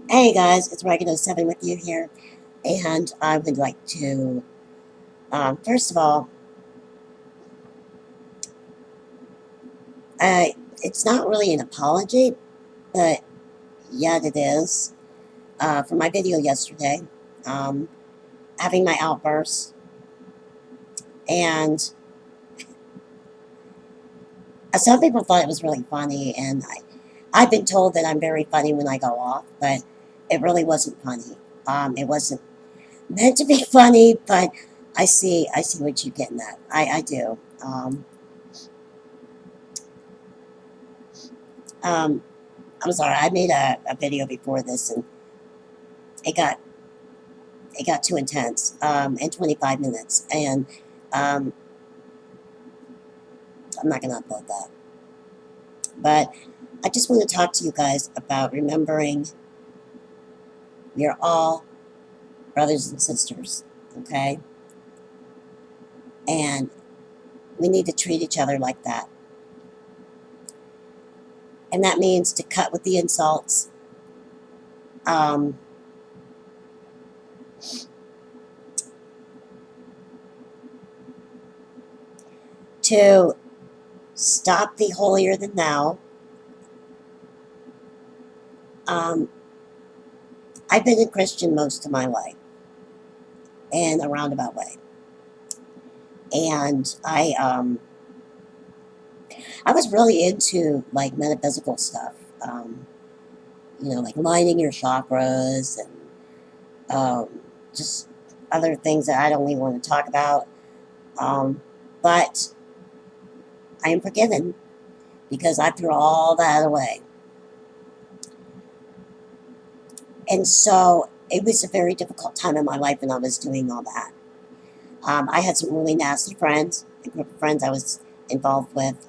Hey guys, it's Regular7 with you here, and I would like to, first of all, uh, it's not really an apology, but yet it is, for my video yesterday, um, having my outburst, and some people thought it was really funny, and I've been told that I'm very funny when I go off, but it really wasn't funny. It wasn't meant to be funny, but I see what you're getting at. I do. Um, I'm sorry, I made a video before this and it got it got too intense in 25 minutes, and um, I'm not gonna upload that. But I just want to talk to you guys about remembering we are all brothers and sisters, okay? And we need to treat each other like that. And that means to cut with the insults, um, to stop the holier than thou. Um, I've been a Christian most of my life in a roundabout way. And I was really into like metaphysical stuff, like lining your chakras and just other things that I don't even want to talk about. But I am forgiven because I threw all that away. And so it was a very difficult time in my life when I was doing all that. I had some really nasty friends, a group of friends I was involved with.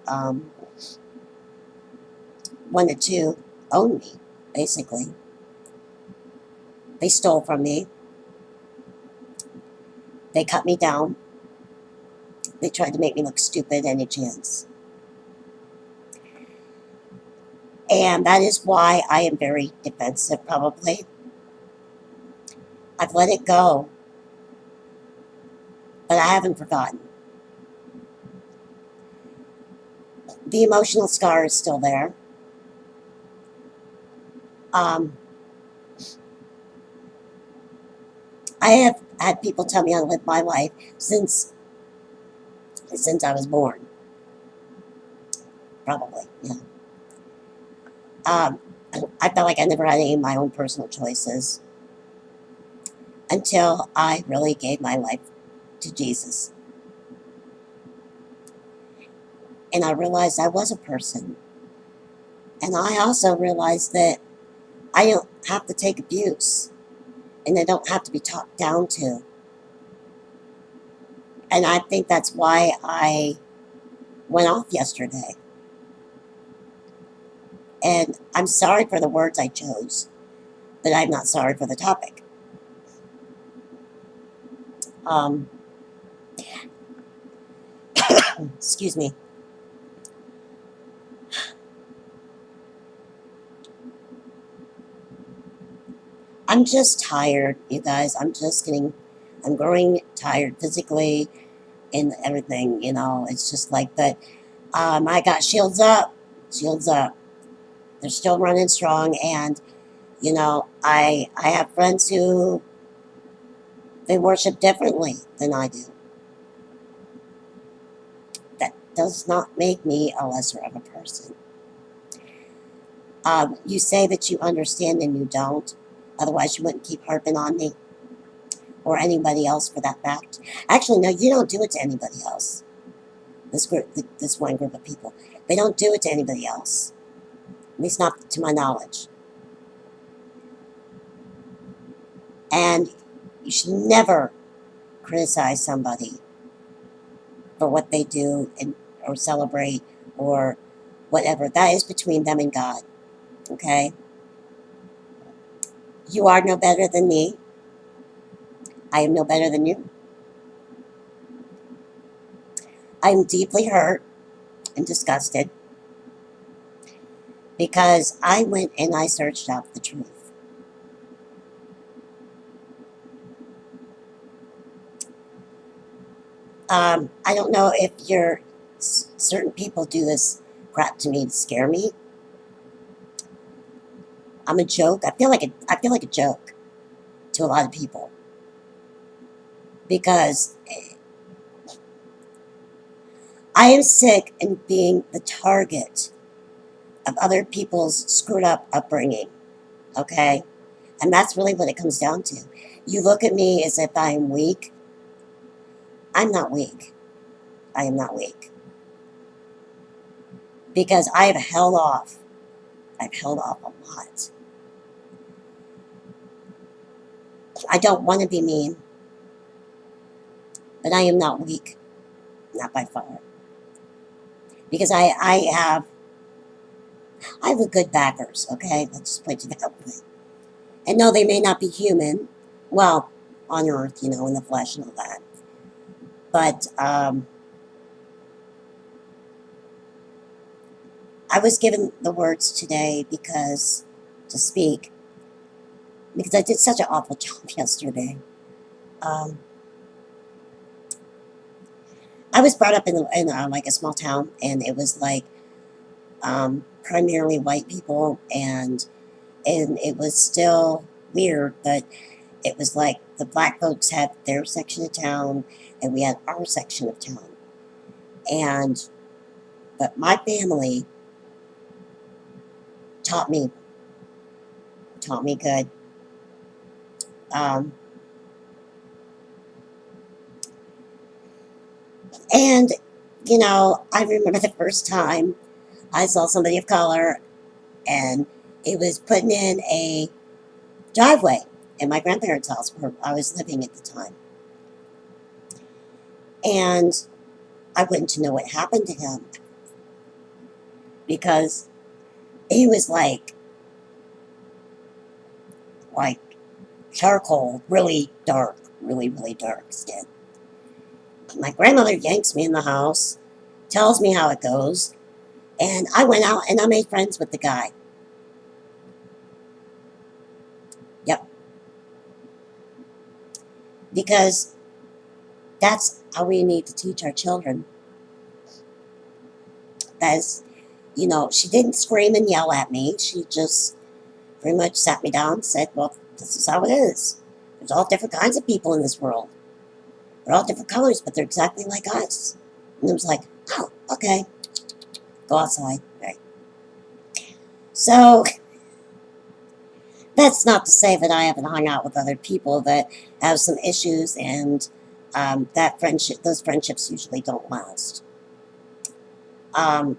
Wanted to own me, basically. They stole from me. They cut me down. They tried to make me look stupid any chance. And that is why I am very defensive, probably. I've let it go, but I haven't forgotten. The emotional scar is still there. Um, I have had people tell me how to live my life since I was born. Probably, yeah. Um, I felt like I never had any of my own personal choices until I really gave my life to Jesus. And I realized I was a person. And I also realized that I don't have to take abuse and I don't have to be talked down to. And I think that's why I went off yesterday. And I'm sorry for the words I chose, but I'm not sorry for the topic. Um, excuse me. I'm just tired, you guys. I'm growing tired physically and everything, It's just like, but I got shields up. They're still running strong, and I have friends who they worship differently than I do. That does not make me a lesser of a person. You say that you understand and you don't. Otherwise, you wouldn't keep harping on me or anybody else for that fact. Actually, no, you don't do it to anybody else. This one group of people, they don't do it to anybody else. At least not to my knowledge. And you should never criticize somebody for what they do or celebrate or whatever. That is between them and God. Okay? You are no better than me. I am no better than you. I'm deeply hurt and disgusted because I went and I searched out the truth. I don't know if you're certain people do this crap to me to scare me. I'm a joke. I feel like a joke to a lot of people because I am sick and being the target of other people's screwed up upbringing. Okay, and that's really what it comes down to. You look at me as if I am weak. I'm not weak. I am not weak because I have held off. I've held off a lot. I don't want to be mean, but I am not weak, not by far. Because I have a good backers, okay? Let's just put it that way. And no, they may not be human, well, on earth, in the flesh and all that. But I was given the words today to speak, because I did such an awful job yesterday. Um, I was brought up in like a small town, and it was like primarily white people, and it was still weird, but it was like the black folks had their section of town, and we had our section of town. And but my family taught me good. Um, and I remember the first time I saw somebody of color, and it was putting in a driveway in my grandparents' house where I was living at the time. And I wanted to know what happened to him because he was like charcoal, really dark, really, really dark skin. My grandmother yanks me in the house, tells me how it goes, and I went out and I made friends with the guy. Yep. Because that's how we need to teach our children. As she didn't scream and yell at me. She just pretty much sat me down and said, well, this is how it is. There's all different kinds of people in this world. They're all different colors, but they're exactly like us. And it was like, oh, okay. Go outside. Right. So that's not to say that I haven't hung out with other people that have some issues, and those friendships usually don't last. Um,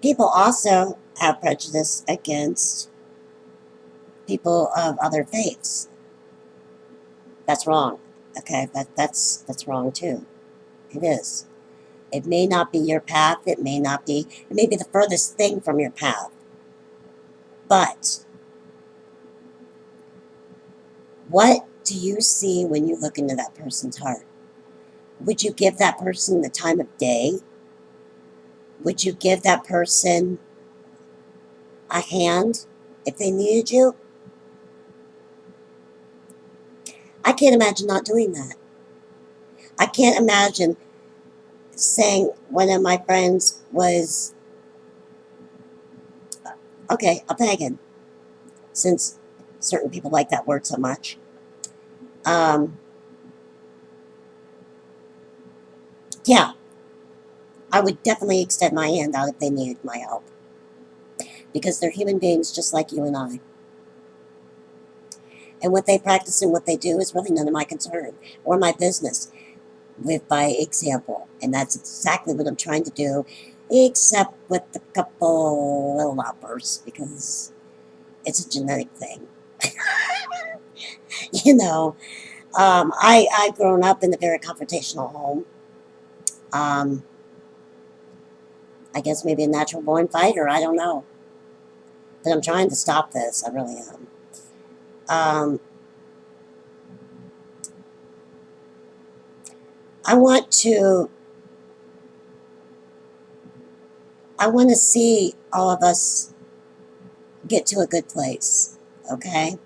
People also have prejudice against people of other faiths. That's wrong. Okay, that's wrong too. It is. It may not be your path. It may be the furthest thing from your path. But what do you see when you look into that person's heart? Would you give that person the time of day? Would you give that person a hand if they needed you? I can't imagine not doing that. I can't imagine saying one of my friends was, okay, a pagan, since certain people like that word so much. Yeah, I would definitely extend my hand out if they needed my help. Because they're human beings just like you and I. And what they practice and what they do is really none of my concern or my business. Live by example. And that's exactly what I'm trying to do, except with a couple little outbursts, because it's a genetic thing. I've grown up in a very confrontational home. I guess maybe a natural born fighter, I don't know. But I'm trying to stop this, I really am. Um, I want to see all of us get to a good place, okay?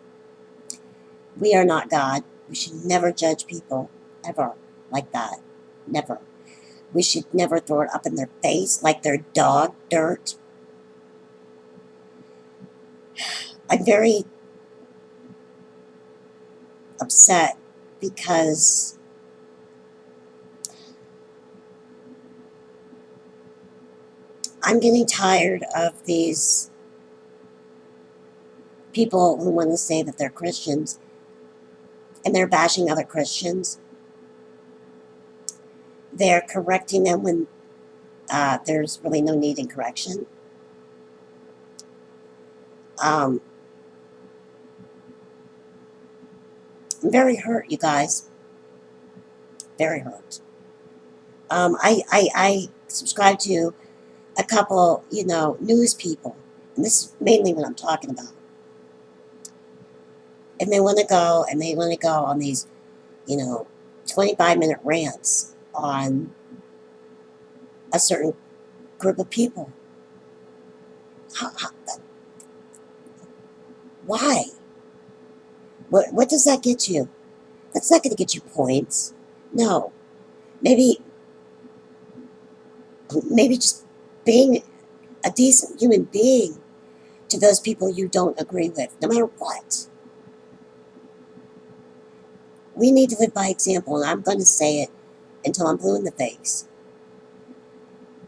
We are not God. We should never judge people, ever, like that. Never. We should never throw it up in their face like they're dog dirt. I'm very upset because I'm getting tired of these people who want to say that they're Christians and they're bashing other Christians. They're correcting them when there's really no need in correction. I'm very hurt, you guys. Very hurt. I subscribe to a couple, news people, and this is mainly what I'm talking about. And they want to go on these, 25-minute rants on a certain group of people. Why? What does that get you? That's not going to get you points. No. Maybe just being a decent human being to those people you don't agree with, no matter what. We need to live by example, and I'm going to say it until I'm blue in the face.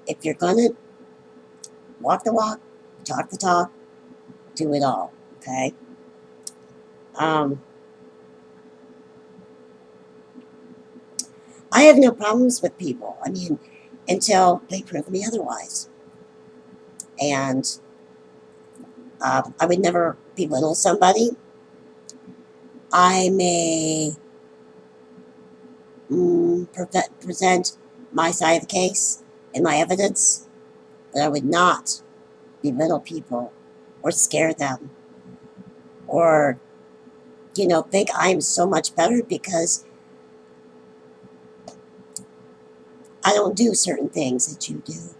If you're going to walk the walk, talk the talk, do it all, okay? I have no problems with people. I mean, until they prove me otherwise. And I would never belittle somebody. I may present my side of the case and my evidence, but I would not belittle people or scare them or, think I'm so much better because I don't do certain things that you do,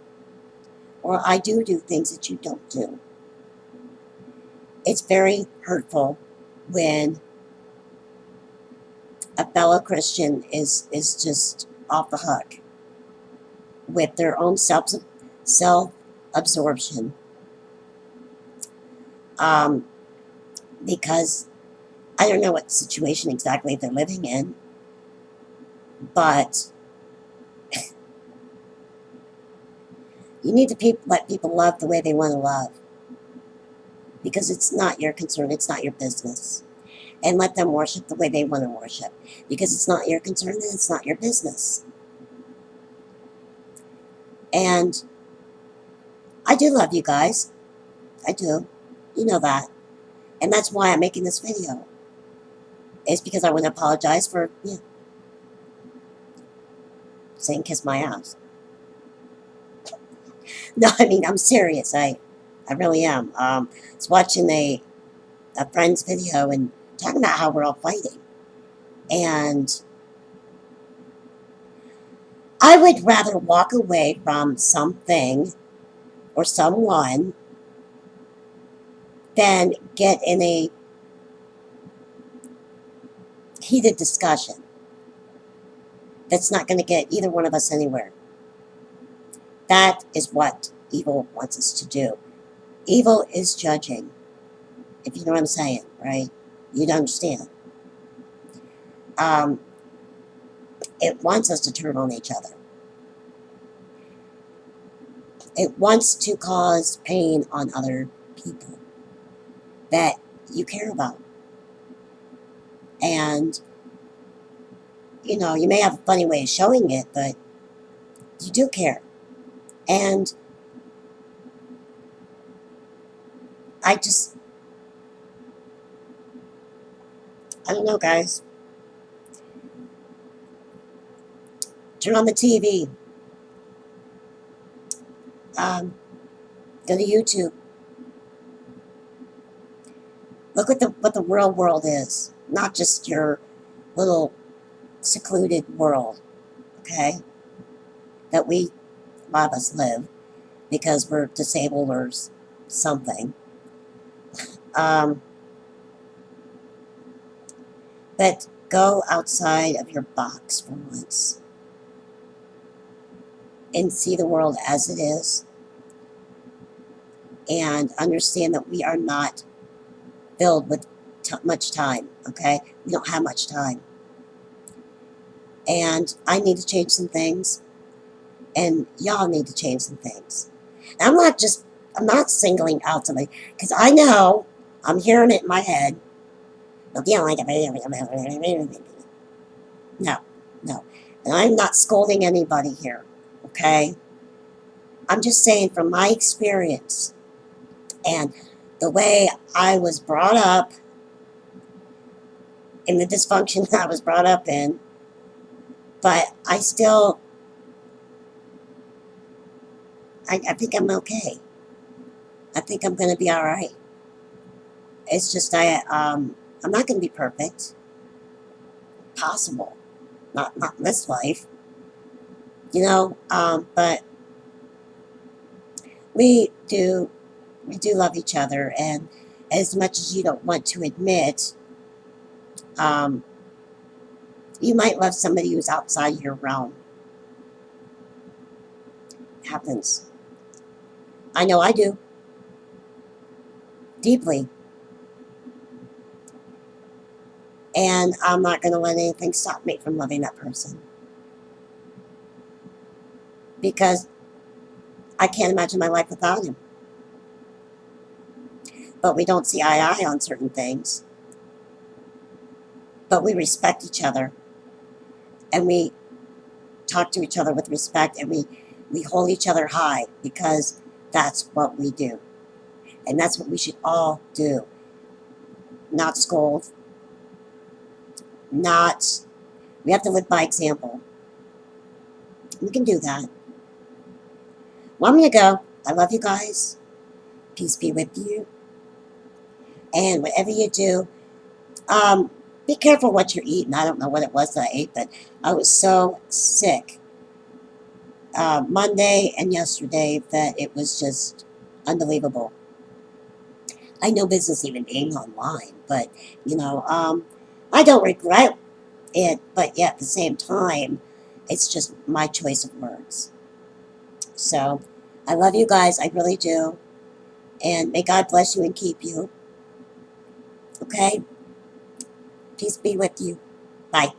or I do things that you don't do. It's very hurtful when a fellow Christian is just off the hook with their own self-absorption. Because I don't know what situation exactly they're living in, but you need to let people love the way they want to love, because it's not your concern, it's not your business. And let them worship the way they want to worship, because it's not your concern and it's not your business. And I do love you guys. I do. You know that. And that's why I'm making this video. It's because I want to apologize for, saying kiss my ass. No, I mean, I'm serious. I really am. I was watching a friend's video and talking about how we're all fighting. And I would rather walk away from something or someone than get in a heated discussion that's not going to get either one of us anywhere. That is what evil wants us to do. Evil is judging, if you know what I'm saying, right? You'd understand. It wants us to turn on each other. It wants to cause pain on other people that you care about. And, you may have a funny way of showing it, but you do care. And I don't know, guys. Turn on the TV. Go to YouTube. Look at what the real world is, not just your little secluded world, okay? That a lot of us live because we're disabled or something. But go outside of your box for once. and see the world as it is and understand that we are not filled with much time, okay? We don't have much time. And I need to change some things, and y'all need to change some things. And I'm not singling out somebody, because I know, I'm hearing it in my head. No, no. And I'm not scolding anybody here, okay? I'm just saying from my experience and the way I was brought up, in the dysfunction that I was brought up in, but I think I'm okay. I think I'm going to be all right. It's just I'm not going to be perfect. Possible, not in this life, but we do love each other, and as much as you don't want to admit, um, you might love somebody who's outside your realm. It happens. I know I do. Deeply. And I'm not going to let anything stop me from loving that person. Because I can't imagine my life without him. But we don't see eye to eye on certain things. But we respect each other. And we talk to each other with respect. And we hold each other high. Because that's what we do. And that's what we should all do. Not scold. We have to live by example. We can do that. Well, I'm going to go. I love you guys. Peace be with you. And whatever you do, be careful what you're eating. I don't know what it was that I ate, but I was so sick Monday and yesterday that it was just unbelievable. I know business even being online, but, I don't regret it, but yet at the same time, it's just my choice of words. So, I love you guys. I really do. And may God bless you and keep you. Okay? Peace be with you. Bye.